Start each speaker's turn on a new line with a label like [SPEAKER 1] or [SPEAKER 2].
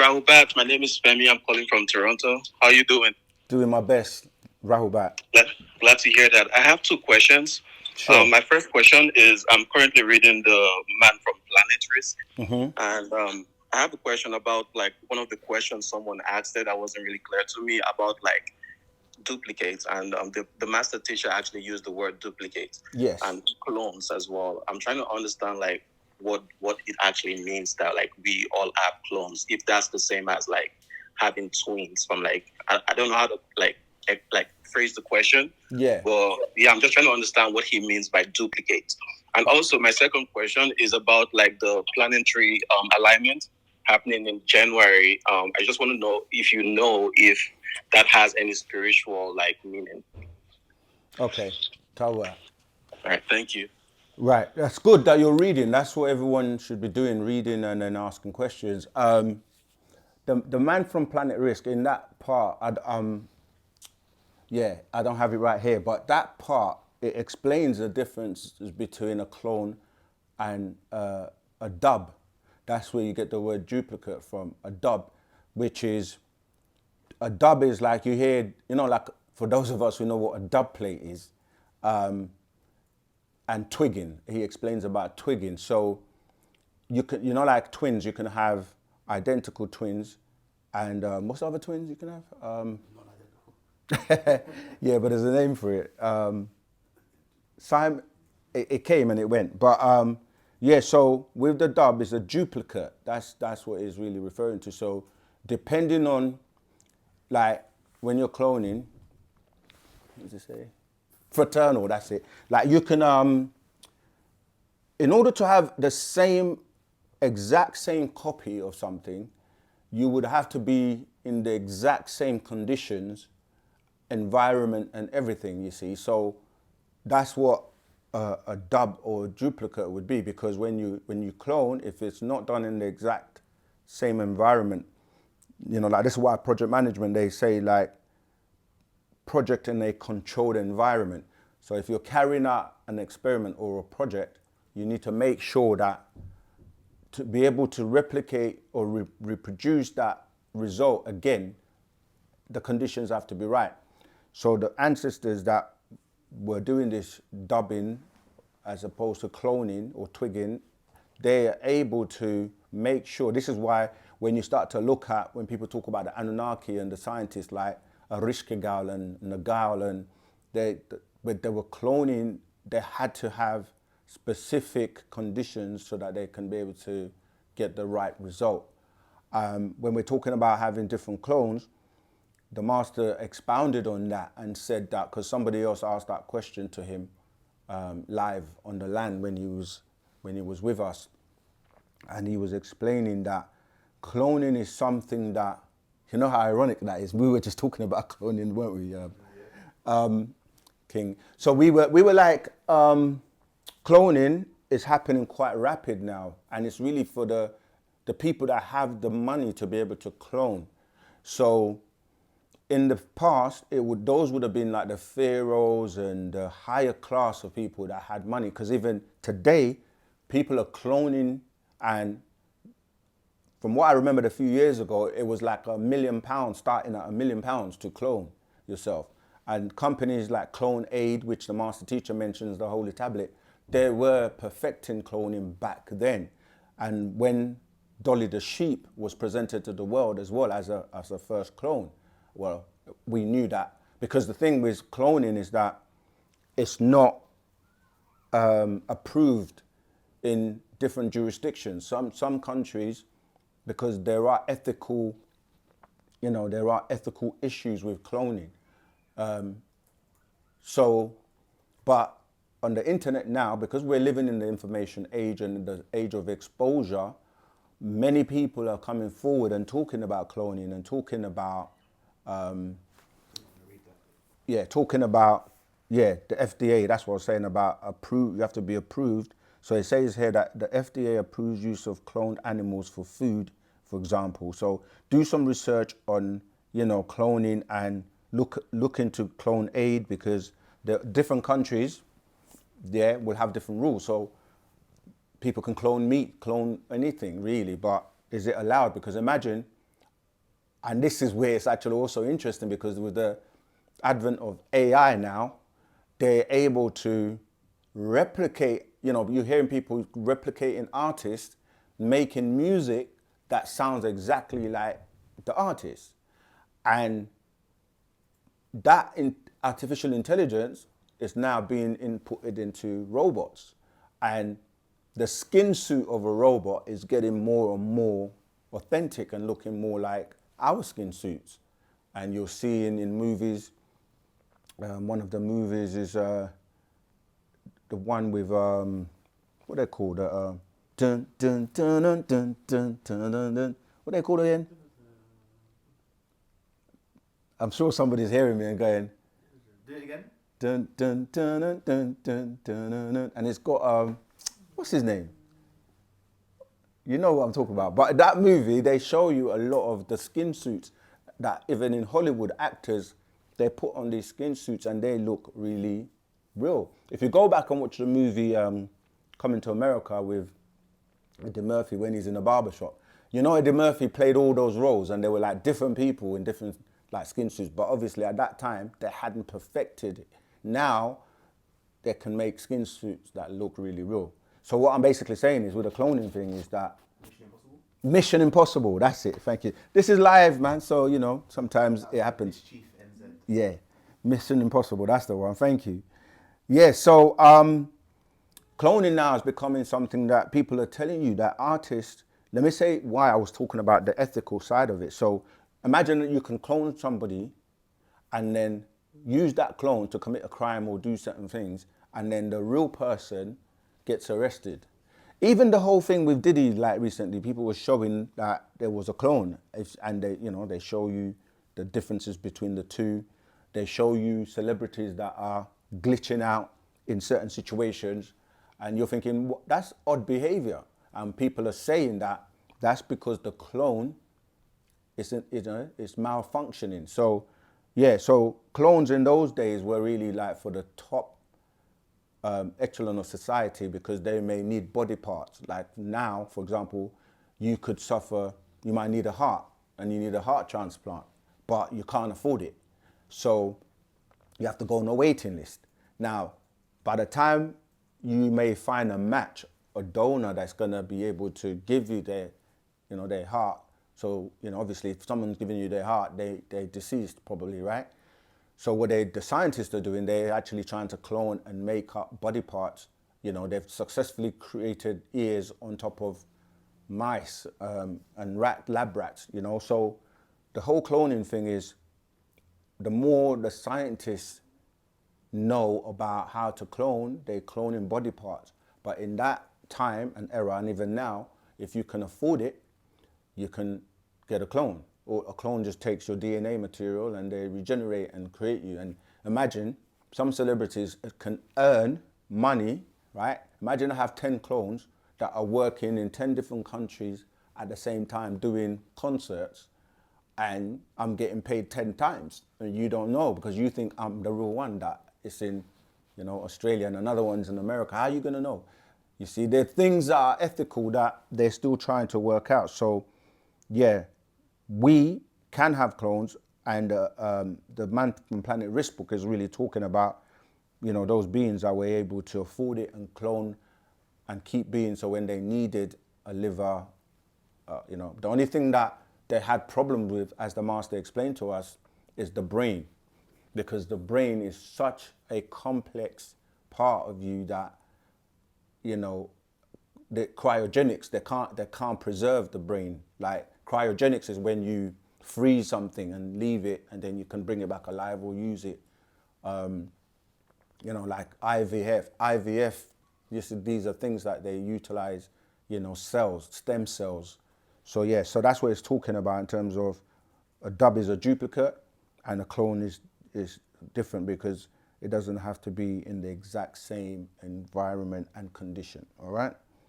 [SPEAKER 1] Rahubat, my name is Femi. I'm calling from Toronto. How are you doing?
[SPEAKER 2] Doing my best, Rahubat.
[SPEAKER 1] Glad to hear that. I have two questions.
[SPEAKER 2] Sure.
[SPEAKER 1] My first question is I'm currently reading The Man from Planet Risk.
[SPEAKER 2] Mm-hmm.
[SPEAKER 1] And I have a question about like one of the questions someone asked that wasn't really clear to me about like duplicates. And the master teacher actually used the word duplicate
[SPEAKER 2] Yes.
[SPEAKER 1] and clones as well. I'm trying to understand like what it actually means that like we all have clones. If that's the same as like having twins from like I don't know how to like phrase the question.
[SPEAKER 2] Yeah.
[SPEAKER 1] But yeah, I'm just trying to understand what he means by duplicate. And also my second question is about like the planetary alignment happening in January. I just want to know if that has any spiritual like meaning.
[SPEAKER 2] Okay. Tawa.
[SPEAKER 1] All right, thank you.
[SPEAKER 2] Right. That's good that you're reading. That's what everyone should be doing, reading and then asking questions. The man from Planet Risk in that part, yeah, I don't have it right here, but that part it explains the difference between a clone and a dub. That's where you get the word duplicate from. A dub, which is a dub is like you hear, like for those of us who know what a dub plate is, and twigging. He explains about twigging. So you can, like twins, you can have identical twins, and what's the other twins you can have? Yeah, but there's a name for it. Simon, it came and it went, but yeah. So with the dub, it's a duplicate. That's what it's really referring to. So depending on, like, when you're cloning, what does it say? Fraternal. That's it. Like you can, in order to have the exact same copy of something, you would have to be in the exact same conditions, environment, and everything. You see, so that's what a dub or a duplicate would be. Because when you clone, if it's not done in the exact same environment, like this is why project management they say like project in a controlled environment. So if you're carrying out an experiment or a project, you need to make sure that to be able to replicate or reproduce that result again, the conditions have to be right. So the ancestors that were doing this dubbing as opposed to cloning or twigging, they are able to make sure. This is why when you start to look at, when people talk about the Anunnaki and the scientists like Erishkigal and Nagal, and but they were cloning, they had to have specific conditions so that they can be able to get the right result. When we're talking about having different clones, the master expounded on that and said that because somebody else asked that question to him live on the land when he was with us, and he was explaining that cloning is something that, how ironic that is. We were just talking about cloning, weren't we, King? So we were like, cloning is happening quite rapid now, and it's really for the people that have the money to be able to clone. So in the past, those would have been like the pharaohs and the higher class of people that had money. Because even today, people are cloning, and from what I remembered a few years ago, it was like £1 million, starting at £1 million to clone yourself. And companies like Clone Aid, which the master teacher mentions, the Holy Tablet, they were perfecting cloning back then. And when Dolly the sheep was presented to the world as well as a first clone, well, we knew that. Because the thing with cloning is that it's not approved in different jurisdictions. Some countries, because there are ethical issues with cloning. But on the internet now, because we're living in the information age and the age of exposure, many people are coming forward and talking about cloning and talking about, the FDA. That's what I was saying about approved. You have to be approved. So it says here that the FDA approves use of cloned animals for food, for example. So do some research on, cloning, and look into Clone Aid, because the different countries there will have different rules. So people can clone meat, clone anything really, but is it allowed? Because imagine And this is where it's actually also interesting, because with the advent of AI now, they're able to replicate, you're hearing people replicating artists, making music that sounds exactly like the artist. And that artificial intelligence is now being inputted into robots. And the skin suit of a robot is getting more and more authentic and looking more like our skin suits. And you're seeing in movies, one of the movies is the one with, what they call it? Dun, dun, dun, dun, dun, dun, dun, dun, dun. What they call it again? I'm sure somebody's hearing me and going,
[SPEAKER 3] Do it again.
[SPEAKER 2] dun, dun, dun, dun, dun, dun, dun, dun, dun. And it's got, what's his name? You know what I'm talking about. But that movie, they show you a lot of the skin suits that even in Hollywood, actors, they put on these skin suits and they look really real. If you go back and watch the movie Coming to America with Eddie Murphy when he's in a barbershop, Eddie Murphy played all those roles and they were like different people in different like skin suits. But obviously at that time, they hadn't perfected it. Now, they can make skin suits that look really real. So what I'm basically saying is with the cloning thing is that Mission Impossible, that's it, thank you. This is live, man, so, sometimes it happens.
[SPEAKER 3] Chief NZ.
[SPEAKER 2] Yeah, Mission Impossible, that's the one, thank you. Yeah, so cloning now is becoming something that people are telling you that artists, let me say why I was talking about the ethical side of it. So imagine that you can clone somebody and then use that clone to commit a crime or do certain things, and then the real person gets arrested. Even the whole thing with Diddy, like recently, people were showing that there was a clone, and they show you the differences between the two. They show you celebrities that are glitching out in certain situations, and you're thinking, that's odd behavior. And people are saying that that's because the clone isn't, it's malfunctioning. So, yeah, so clones in those days were really like for the top echelon of society, because they may need body parts. Like now, for example, you might need a heart and you need a heart transplant, but you can't afford it. So you have to go on a waiting list. Now, by the time you may find a match, a donor that's gonna be able to give you their heart. So, obviously if someone's giving you their heart, they're deceased probably, right? So what the scientists are doing, they're actually trying to clone and make up body parts. They've successfully created ears on top of mice and lab rats, So the whole cloning thing is, the more the scientists know about how to clone, they clone in body parts. But in that time and era, and even now, if you can afford it, you can get a clone. Or a clone just takes your DNA material and they regenerate and create you. And imagine some celebrities can earn money, right? Imagine I have 10 clones that are working in 10 different countries at the same time doing concerts, and I'm getting paid 10 times. And you don't know because you think I'm the real one that is in, Australia, and another one's in America. How are you gonna know? You see, there are things that are ethical that they're still trying to work out. So, yeah, we can have clones, and the Man from Planet Risk book is really talking about, those beings that were able to afford it and clone and keep being. So when they needed a liver, the only thing that they had problems with, as the master explained to us, is the brain, because the brain is such a complex part of you that, the cryogenics, they can't preserve the brain. Like cryogenics is when you freeze something and leave it, and then you can bring it back alive or use it. Like IVF, these are things that they utilize, cells, stem cells. So yeah, so that's what it's talking about in terms of a dub is a duplicate and a clone is different, because it doesn't have to be in the exact same environment and condition, all right?